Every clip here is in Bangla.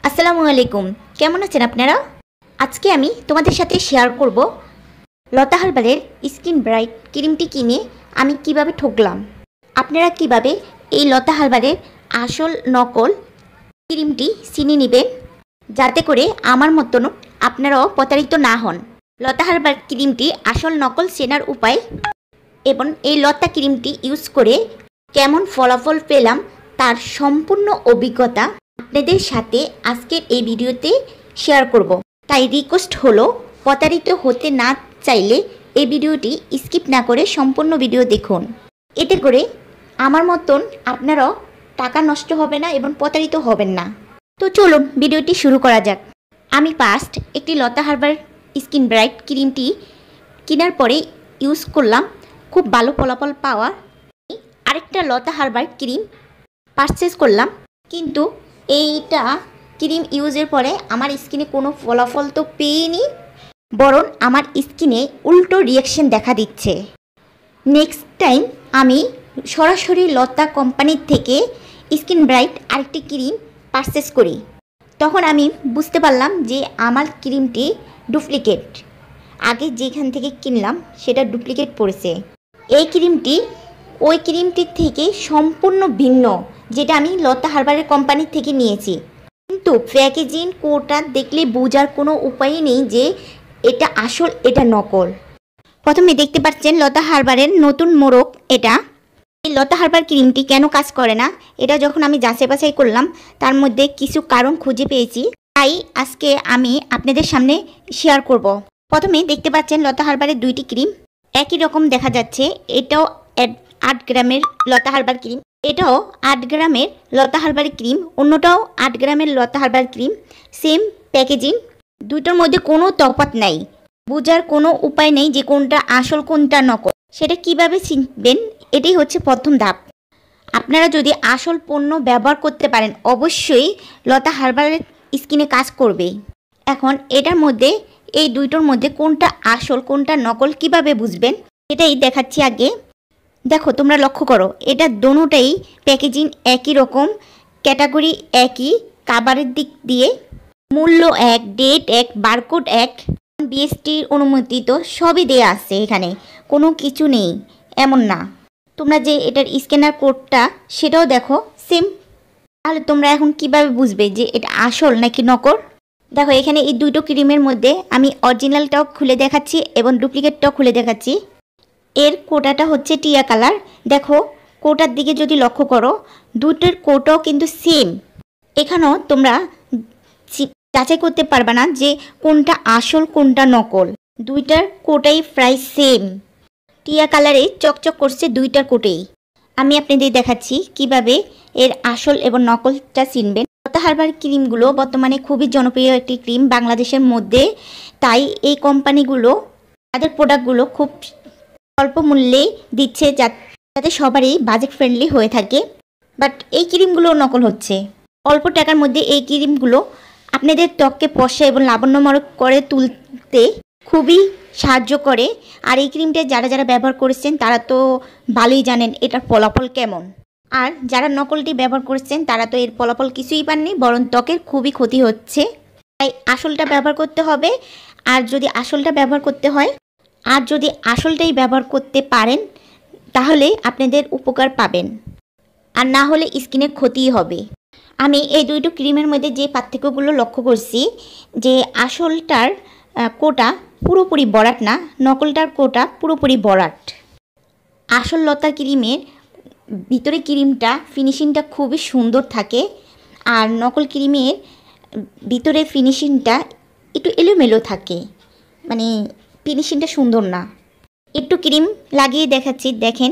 আসসালামু আলাইকুম। কেমন আছেন আপনারা? আজকে আমি তোমাদের সাথে শেয়ার করব লতা হার্বালের স্কিন ব্রাইট ক্রিমটি কিনে আমি কিভাবে ঠকলাম। আপনারা কিভাবে এই লতা হার্বালের আসল নকল ক্রিমটি চিনে নেবেন, যাতে করে আমার মতন আপনারাও প্রতারিত না হন। লতা হার্বাল ক্রিমটি আসল নকল চেনার উপায় এবং এই লতা ক্রিমটি ইউজ করে কেমন ফলাফল পেলাম তার সম্পূর্ণ অভিজ্ঞতা আপনাদের সাথে আজকের এই ভিডিওতে শেয়ার করব। তাই রিকোয়েস্ট হলো, প্রতারিত হতে না চাইলে এই ভিডিওটি স্কিপ না করে সম্পূর্ণ ভিডিও দেখুন। এতে করে আমার মতন আপনারাও টাকা নষ্ট হবে না এবং প্রতারিত হবেন না। তো চলুন ভিডিওটি শুরু করা যাক। আমি ফার্স্ট একটি লতা হার্বাল স্কিন ব্রাইট ক্রিমটি কেনার পরে ইউজ করলাম, খুব ভালো ফলাফল পাওয়া আরেকটা লতা হার্বাল ক্রিম পারচেজ করলাম, কিন্তু এইটা ক্রিম ইউজের পরে আমার স্কিনে কোনো ফলাফল তো পেইনি, বরং আমার স্কিনে উল্টো রিয়াকশন দেখা দিচ্ছে। নেক্সট টাইম আমি সরাসরি লতা কোম্পানির থেকে স্কিন ব্রাইট আরেকটি ক্রিম পারচেজ করি। তখন আমি বুঝতে পারলাম যে আমার ক্রিমটি ডুপ্লিকেট। আগে যেখান থেকে কিনলাম সেটা ডুপ্লিকেট পড়েছে। এই ক্রিমটি ওই ক্রিমটির থেকে সম্পূর্ণ ভিন্ন, যেটা আমি লতা হার্বালের কোম্পানির থেকে নিয়েছি। কিন্তু প্যাকেজিং কোডটা দেখলে বোঝার কোনো উপায়ই নেই যে এটা আসল এটা নকল। প্রথমে দেখতে পাচ্ছেন লতা হার্বালের নতুন মোড়ক এটা। এই লতা হার্বাল ক্রিমটি কেন কাজ করে না, এটা যখন আমি যাচাই বাছাই করলাম তার মধ্যে কিছু কারণ খুঁজে পেয়েছি, তাই আজকে আমি আপনাদের সামনে শেয়ার করব। প্রথমে দেখতে পাচ্ছেন লতা হার্বালের দুইটি ক্রিম একই রকম দেখা যাচ্ছে। এটাও 8 গ্রামের লতা হার্বাল ক্রিম, এটাও 8 গ্রামের লতা হার্বাল ক্রিম, অন্যটাও 8 গ্রামের লতা হার্বাল ক্রিম। সেম প্যাকেজিং, দুটোর মধ্যে কোনো তফাৎ নাই। বোঝার কোনো উপায় নেই যে কোনটা আসল কোনটা নকল। সেটা কিভাবে চিনবেন, এটাই হচ্ছে প্রথম ধাপ। আপনারা যদি আসল পণ্য ব্যবহার করতে পারেন অবশ্যই লতা হার্বালের স্কিনে কাজ করবে। এখন এটার মধ্যে এই দুইটোর মধ্যে কোনটা আসল কোনটা নকল কিভাবে বুঝবেন এটাই দেখাচ্ছি। আগে দেখো, তোমরা লক্ষ্য করো, এটা দোনোটাই প্যাকেজিং একই রকম, ক্যাটাগরি একই, কাভারের দিক দিয়ে মূল্য এক, ডেট এক, বারকোড এক, বিএসটির অনুমোদিত সবই দেয়া আছে। এখানে কোনো কিছু নেই এমন না। তোমরা যে এটার স্ক্যানার কোডটা সেটাও দেখো সেম। তাহলে তোমরা এখন কিভাবে বুঝবে যে এটা আসল নাকি নকল? দেখো, এখানে এই দুটো ক্রিমের মধ্যে আমি অরিজিনালটাও খুলে দেখাচ্ছি এবং ডুপ্লিকেটটাও খুলে দেখাচ্ছি। এর কোটাটা হচ্ছে টিয়া কালার। দেখো, কোটার দিকে যদি লক্ষ্য করো, দুটোর কোটাও কিন্তু সেম। এখানেও তোমরা যাচাই করতে পারবে না যে কোনটা আসল কোনটা নকল। দুইটার কোটাই প্রায় সেম, টিয়া কালারে চকচক করছে দুইটার কোটেই। আমি আপনাদের দেখাচ্ছি কিভাবে এর আসল এবং নকলটা চিনবেন। লতা হার্বাল ক্রিমগুলো বর্তমানে খুবই জনপ্রিয় একটি ক্রিম বাংলাদেশের মধ্যে, তাই এই কোম্পানিগুলো তাদের প্রোডাক্টগুলো খুব অল্প মূল্যে দিচ্ছে যাতে সবারই বাজেট ফ্রেন্ডলি হয়ে থাকে। বাট এই ক্রিমগুলো নকল হচ্ছে। অল্প টাকার মধ্যে এই ক্রিমগুলো আপনাদের ত্বককে ফর্সা এবং লাবণ্যময় করে তুলতে খুবই সাহায্য করে। আর এই ক্রিমটা যারা যারা ব্যবহার করেছেন তারা তো ভালোই জানেন এটার ফলাফল কেমন। আর যারা নকলটি ব্যবহার করেছেন তারা তো এর ফলাফল কিছুই পাননি, বরং ত্বকের খুবই ক্ষতি হচ্ছে। তাই আসলটা ব্যবহার করতে হবে। আর যদি আসলটা ব্যবহার করতে হয়, আর যদি আসলটাই ব্যবহার করতে পারেন তাহলে আপনাদের উপকার পাবেন, আর না হলে স্কিনের ক্ষতিই হবে। আমি এই দুইটো ক্রিমের মধ্যে যে পার্থক্যগুলো লক্ষ্য করছি, যে আসলটার কোটা পুরোপুরি বরাট না, নকলটার কোটা পুরোপুরি বরাট। আসল লতা ক্রিমের ভিতরে ক্রিমটা ফিনিশিংটা খুবই সুন্দর থাকে, আর নকল ক্রিমের ভিতরে ফিনিশিংটা একটু এলোমেলো থাকে, মানে ফিনিশিংটা সুন্দর না। একটু ক্রিম লাগিয়ে দেখাচ্ছি, দেখেন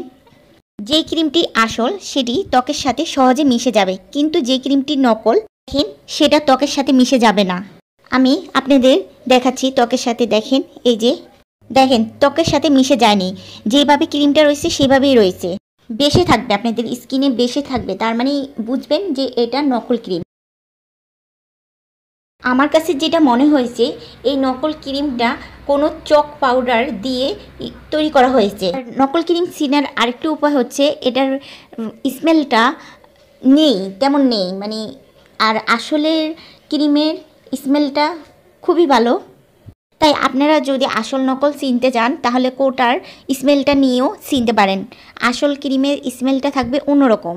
যে ক্রিমটি আসল সেটি ত্বকের সাথে সহজে মিশে যাবে, কিন্তু যে ক্রিমটি নকল দেখেন সেটা ত্বকের সাথে মিশে যাবে না। আমি আপনাদের দেখাচ্ছি ত্বকের সাথে, দেখেন এই যে দেখেন ত্বকের সাথে মিশে যায়নি, যেভাবে ক্রিমটা রয়েছে সেভাবেই রয়েছে, বেশি থাকবে আপনাদের স্কিনে, বেশি থাকবে, তার মানে বুঝবেন যে এটা নকল ক্রিম। আমার কাছে যেটা মনে হয়েছে এই নকল ক্রিমটা কোনো চক পাউডার দিয়ে তৈরি করা হয়েছে। নকল ক্রিম চিনার আরেকটি উপায় হচ্ছে এটার স্মেলটা নেই, তেমন নেই, মানে আর আসলের ক্রিমের স্মেলটা খুবই ভালো। তাই আপনারা যদি আসল নকল চিনতে চান তাহলে কোটার স্মেলটা নিয়েও চিনতে পারেন। আসল ক্রিমের স্মেলটা থাকবে অন্যরকম।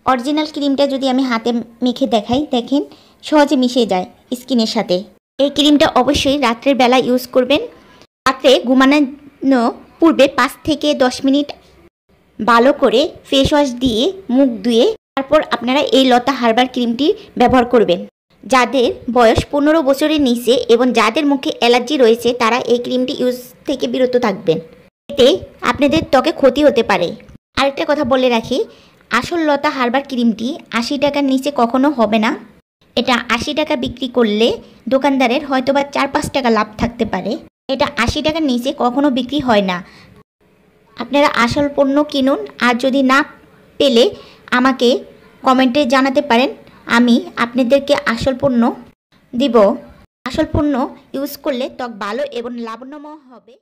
অরিজিনাল ক্রিমটা যদি আমি হাতে মেখে দেখাই, দেখেন সহজে মিশে যায় স্কিনের সাথে। এই ক্রিমটা অবশ্যই রাত্রের বেলা ইউজ করবেন। রাত্রে ঘুমানোর পূর্বে 5 থেকে 10 মিনিট ভালো করে ফেস ওয়াশ দিয়ে মুখ ধুয়ে তারপর আপনারা এই লতা হার্বাল ক্রিমটি ব্যবহার করবেন। যাদের বয়স 15 বছরের নিচে এবং যাদের মুখে অ্যালার্জি রয়েছে তারা এই ক্রিমটি ইউজ থেকে বিরত থাকবেন। এতে আপনাদের ত্বকে ক্ষতি হতে পারে। আরেকটা কথা বলে রাখি, আসল লতা হার্বাল ক্রিমটি 80 টাকার নিচে কখনো হবে না। এটা 80 টাকা বিক্রি করলে দোকানদারের হয়তোবা 4-5 টাকা লাভ থাকতে পারে। এটা 80 টাকার নিচে কখনো বিক্রি হয় না। আপনারা আসল পণ্য কিনুন। আর যদি না পেলে আমাকে কমেন্টে জানাতে পারেন, আমি আপনাদেরকে আসল পণ্য দিব। আসল পণ্য ইউজ করলে ত্বক ভালো এবং লাবণ্যময় হবে।